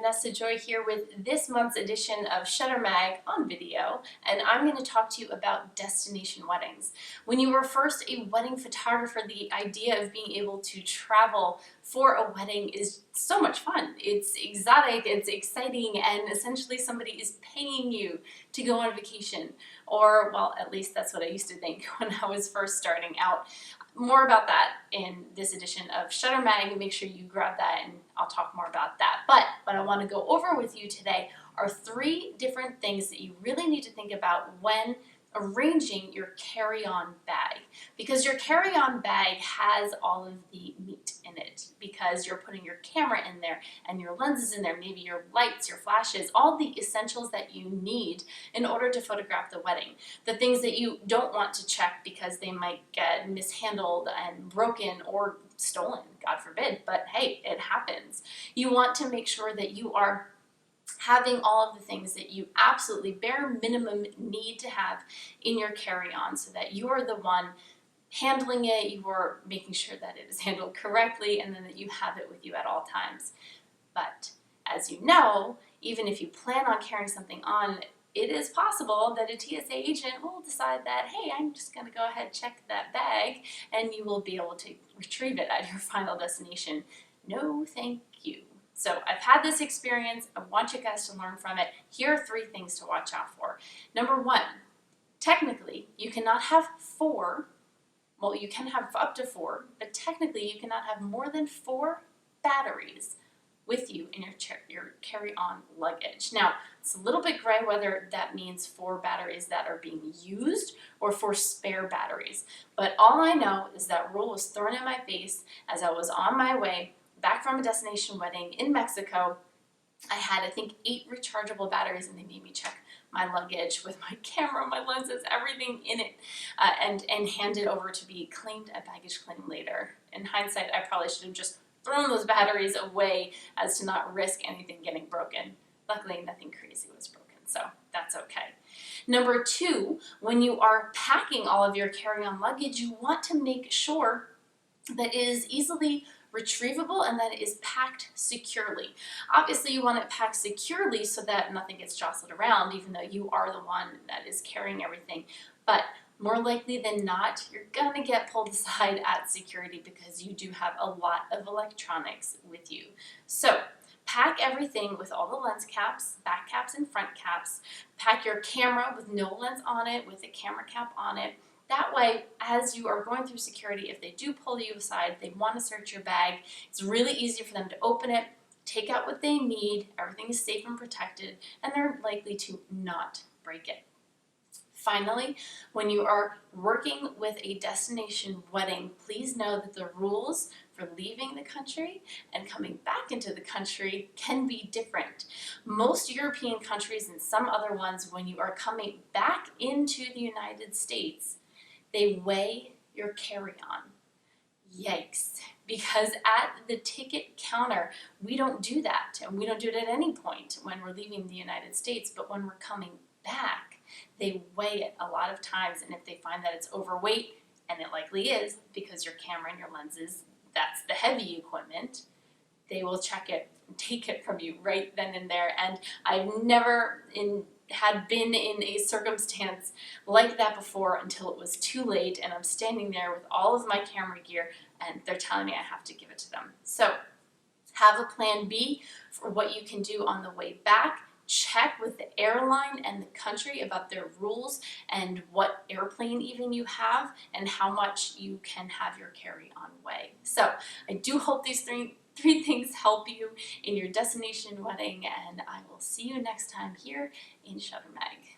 Vanessa Joy here with this month's edition of Shutter Mag on video, and I'm going to talk to you about destination weddings. When you were first a wedding photographer, the idea of being able to travel for a wedding is so much fun. It's exotic, it's exciting, and essentially somebody is paying you to go on vacation. Or, well, at least that's what I used to think when I was first starting out. More about that in this edition of Shutter Mag. Make sure you grab that and I'll talk more about that. But what I want to go over with you today are 3 different things that you really need to think about when arranging your carry-on bag, because your carry-on bag has all of the meat in it, because you're putting your camera in there and your lenses in there, maybe your lights, your flashes, all the essentials that you need in order to photograph the wedding. The things that you don't want to check because they might get mishandled and broken or stolen, God forbid, but hey, it happens. You want to make sure that you are having all of the things that you absolutely bare minimum need to have in your carry-on, so that you're the one handling it, you're making sure that it is handled correctly, and then that you have it with you at all times. But as you know, even if you plan on carrying something on, it is possible that a TSA agent will decide that, hey, I'm just going to go ahead and check that bag, and you will be able to retrieve it at your final destination. No, thank you. So I've had this experience. I want you guys to learn from it. Here are 3 things to watch out for. Number 1, technically you cannot have 4, well, you can have up to 4, but technically you cannot have more than 4 batteries with you in your carry-on luggage. Now, it's a little bit gray whether that means 4 batteries that are being used or 4 spare batteries. But all I know is that rule was thrown in my face as I was on my way back from a destination wedding in Mexico. I had, I think, 8 rechargeable batteries, and they made me check my luggage with my camera, my lenses, everything in it, and hand it over to be claimed at baggage claim later. In hindsight, I probably should have just thrown those batteries away as to not risk anything getting broken. Luckily, nothing crazy was broken, so that's okay. Number 2, when you are packing all of your carry-on luggage, you want to make sure that it is easily retrievable and that it is packed securely. Obviously, you want it packed securely so that nothing gets jostled around, even though you are the one that is carrying everything. But more likely than not, you're gonna get pulled aside at security because you do have a lot of electronics with you. So pack everything with all the lens caps, back caps and front caps. Pack your camera with no lens on it, with a camera cap on it. That way, as you are going through security, if they do pull you aside, they want to search your bag, it's really easy for them to open it, take out what they need, everything is safe and protected, and they're likely to not break it. Finally, when you are working with a destination wedding, please know that the rules for leaving the country and coming back into the country can be different. Most European countries and some other ones, when you are coming back into the United States, they weigh your carry-on. Yikes. Because at the ticket counter, we don't do that. And we don't do it at any point when we're leaving the United States. But when we're coming back, they weigh it a lot of times. And if they find that it's overweight, and it likely is because your camera and your lenses, that's the heavy equipment, they will check it and take it from you right then and there. And I've never had been in a circumstance like that before until it was too late, and I'm standing there with all of my camera gear and they're telling me I have to give it to them. So have a plan B for what you can do on the way back. Check with the airline and the country about their rules and what airplane even you have and how much you can have your carry-on weigh. So I do hope these three things help you in your destination wedding, and I will see you next time here in Shutter Mag.